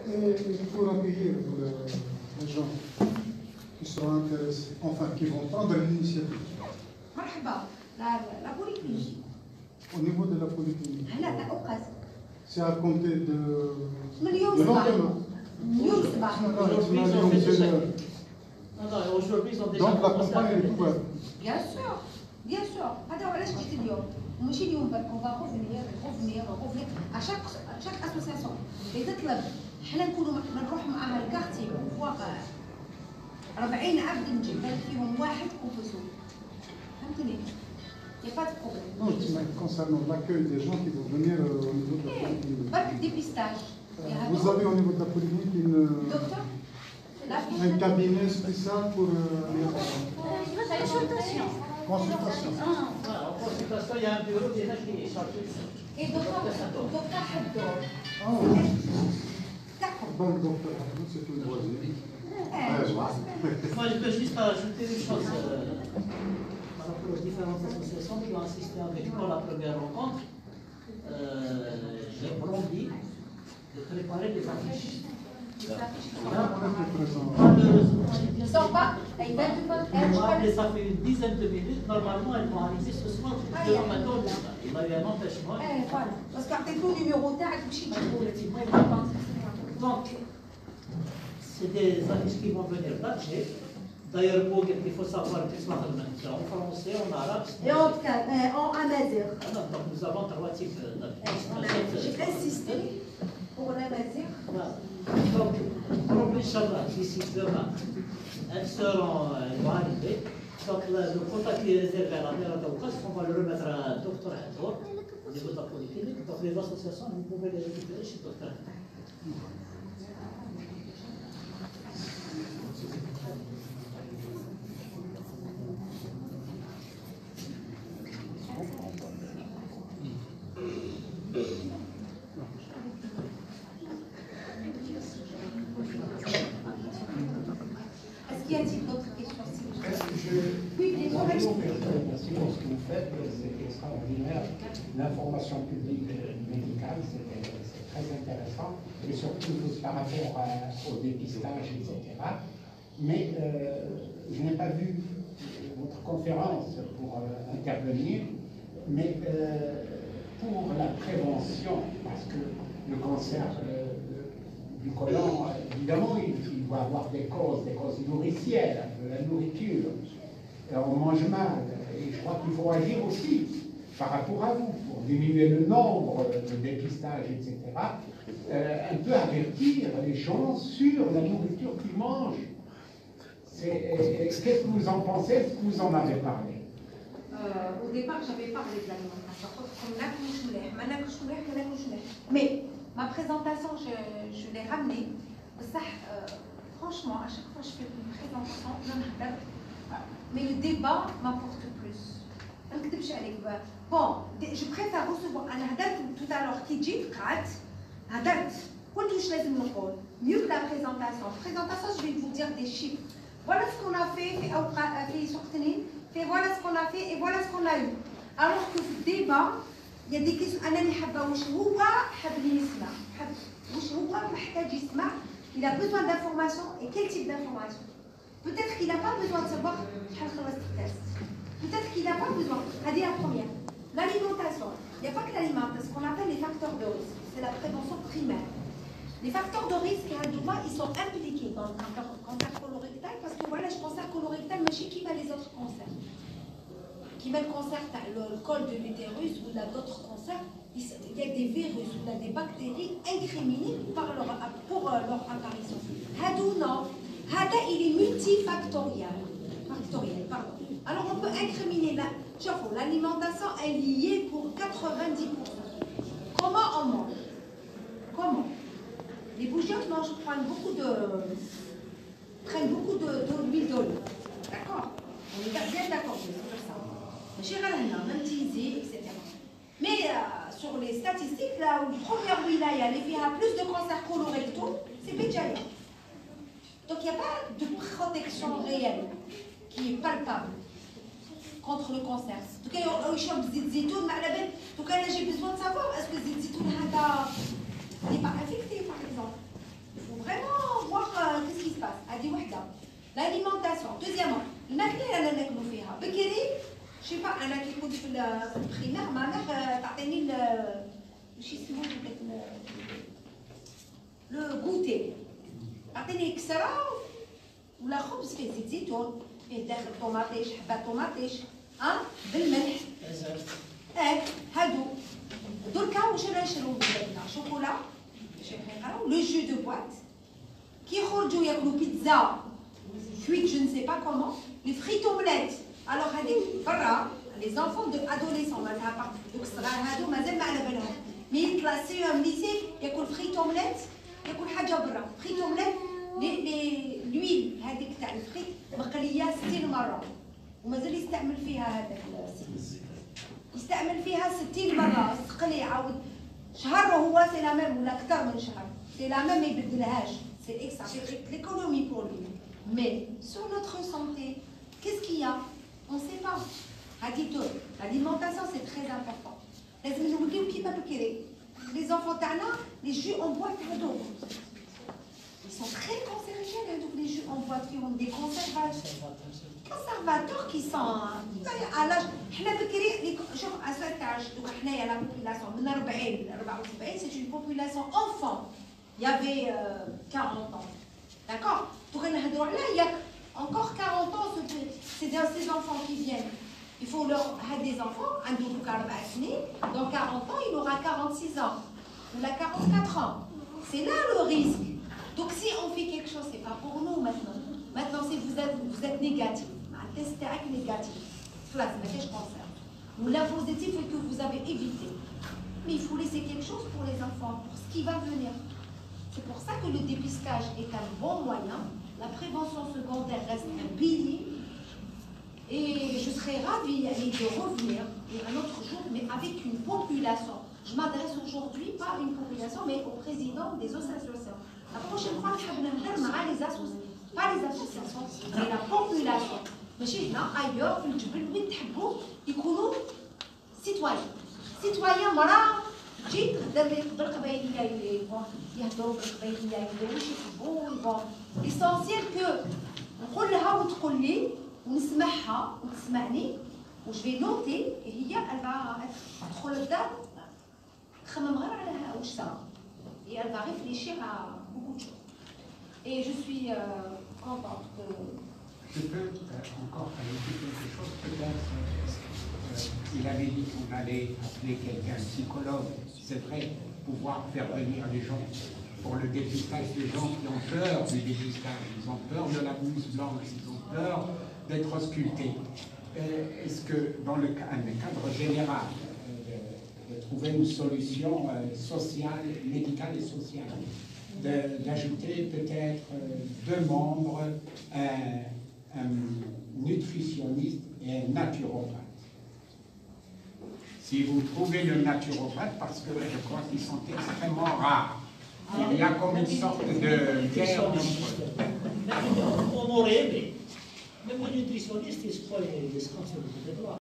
Et il faut accueillir les gens qui seront intéressés, enfin qui vont prendre l'initiative. مرحبا la polyclinique. Au niveau de la polyclinique, c'est à compter de lendemain. Aujourd'hui, ils ont déjà Donc la commencé campagne est ouverte. Bien sûr, bien sûr. هذا علاش جيت اليوم. ماشي اليوم برك on va revenir à chaque association. اللي تطلب حنا نكونوا نروح معاها الكارتي ونفواق 40 عبد نجيب فيهم واحد كومبوزو. فهمتني؟ Il n'y a pas de problème. Non, je dis concernant l'accueil des gens qui vont venir au niveau de la polyclinique. Pas de dépistage. Vous avez au niveau de la polyclinique Docteur, un cabinet spécial pour Consultation. consultation. En consultation, il y a un bureau déjà qui est chargé. Et docteur Haddour. D'accord. Donc, docteur Haddour, c'est une voisine. Moi, je peux juste ajouter une chose par rapport aux différentes associations qui ont assisté avec moi à la première rencontre. J'ai promis de préparer des affiches. Sans pas, Ça fait une dizaine de minutes. Normalement, elles vont arriver ce soir. Demain matin, il a eu un empêchement. Voilà. Parce qu'après le numéro tard, Donc, c'est des affiches qui vont venir d'Alger. D'ailleurs, il faut savoir que c'est en français, en arabe. Et en amazigh. Donc, nous avons 3 types d'affiches. J'ai insisté pour l'amazigh. Donc, Inch'Allah, d'ici demain, elles vont arriver. Donc, le contact qui est réservé à la mère d'Aoukas, on va le remettre à Dr Haddour, au niveau de la polyclinique. Donc, les associations, vous pouvez les récupérer chez Dr Haddour. Est-ce qu'il y a d'autres questions? Oui, merci pour ce que vous faites, c'est extraordinaire. L'information publique médicale, c'est très intéressant, et surtout par rapport au dépistage, etc. Mais je n'ai pas vu votre conférence pour intervenir, mais pour la prévention, parce que le cancer du côlon, évidemment, il doit avoir des causes nourricières, de la nourriture. On mange mal, et je crois qu'il faut agir aussi par rapport à vous, pour diminuer le nombre de dépistages, etc. Un peu avertir les gens sur la nourriture qu'ils mangent. Qu'est-ce que vous en pensez? Est-ce que vous en avez parlé? Au départ, j'avais parlé de l'alimentation. Mais ma présentation, je l'ai ramenée. Franchement, à chaque fois que je fais une présentation, mais le débat m'apporte plus. Bon, je préfère recevoir. Tout à l'heure, qui dit mieux que la présentation. Présentation, je vais vous dire des chiffres. Voilà ce qu'on a fait, voilà ce qu'on a fait et voilà ce qu'on a eu. Alors que le débat, il y a des questions. Il a besoin d'informations et quel type d'informations? Peut-être qu'il n'a pas besoin de savoir. Peut-être qu'il n'a pas besoin. C'est la première. L'alimentation. Il n'y a pas que l'alimentation, ce qu'on appelle les facteurs de risque. C'est la prévention primaire. Les facteurs de risque, ils sont impliqués dans le cancer colorectal parce que voilà, le cancer colorectal, mais chez qui va les autres cancers? Qui va le cancer, le col de l'utérus ou d'autres cancers, il y a des virus ou des bactéries incriminées pour leur apparition. Hadou, non. Hada, il est multifactoriel. Pardon. Alors on peut incriminer l'alimentation est liée pour 90%. Comment on mange? Comment? Les bougeottes prennent beaucoup d'huile d'olive. D'accord? On est bien d'accord sur ça. Etc. Mais sur les statistiques, là où la première wilaya, il y a plus de cancers colorectaux, c'est Béjaïa. Donc il n'y a pas de protection réelle qui est palpable contre le cancer. En tout cas, j'ai besoin de savoir est-ce que le zitoun n'est pas infecté, par exemple. بكري شي با انا كي كنت في البريمير ما ميغ تعطيني واش يسموه لو غوتي تعطيني كسره ولا خبز فيه زيت زيتون فيه داخل طوماطيش حبه طوماطيش بالملح هادو دركا واش نشرو ولادنا شوكولا باش يقراو لو جو دو بواط كي يخرجوا ياكلوا بيتزا cuite je ne sais pas comment les frites omelettes alors هذيك برا les enfants de adolescents معناتها دوك الصغار هادو مازال ما على بالهم مي يطلع سيهم ليسي ياكل فريت اومليت ياكل حاجه برا فريت اومليت لويل هذيك تاع الفريت مقليه 60 مره ومازال يستعمل فيها هذاك يستعمل فيها 60 مره تقلي يعاود شهر هو سي لا ميم ولا اكثر من شهر سي لا ميم ما يبدلهاش سي اكس ليكونومي بور لي مي سور نوتر سانتي كيس كيا اون سي با l'alimentation c'est très important. لازم نوليو كيما بكري. Les enfants تاعنا les jus en boîte هذوك ils sont très cancérigènes هذوك les jus en boîte qui ont des conservateurs qui sont à l'âge حنا بكري شوف à cet âge دوك حنايا la population من 40 ل 74 c'est une population enfant. Il y avait 40 ans. D'accord. دوك نهضروا على ياك encore 40 ans c'est ces enfants qui viennent. Il faut leur des enfants, dans 40 ans, il aura 46 ans, ou là 44 ans. C'est là le risque. Donc si on fait quelque chose, c'est pas pour nous maintenant. Maintenant, si vous êtes négatif, un test négatif, je cancer. Ou là positif et que vous avez évité. Mais il faut laisser quelque chose pour les enfants, pour ce qui va venir. C'est pour ça que le dépistage est un bon moyen. La prévention secondaire reste un pilier. Et je serais ravie de revenir un autre jour, mais avec une population. Je m'adresse aujourd'hui pas à une population, mais au président des associations. La prochaine fois, je vais pas les associations, mais la population. Mais chez nous, ailleurs, ils sont citoyens. Citoyens, voilà. جيت بالقبائليه يهضروا بالقبائليه يديروا شي يحبوا ليسونسيال كو نقول لها وتقول لي ونسمعها وتسمعني وجفي نوتي هي تدخل للدار تخمم غير على واش صرا هي elle va réfléchir à beaucoup de choses et je suis contente que je peux encore ajouter quelque chose peut-être il avait dit qu'on allait appeler quelqu'un psychologue c'est vrai pouvoir faire venir les gens pour le dépistage des gens qui ont peur du dépistage ils ont peur de la blouse blanche ils ont peur d'être auscultés. Est-ce que dans le cadre général, de trouver une solution sociale, médicale et sociale, d'ajouter peut-être 2 membres, un nutritionniste et un naturopathe. Si vous trouvez le naturopathe, parce que je crois qu'ils sont extrêmement rares, il y a comme une sorte de guerre entre eux. Même le nutritionniste, il se croit les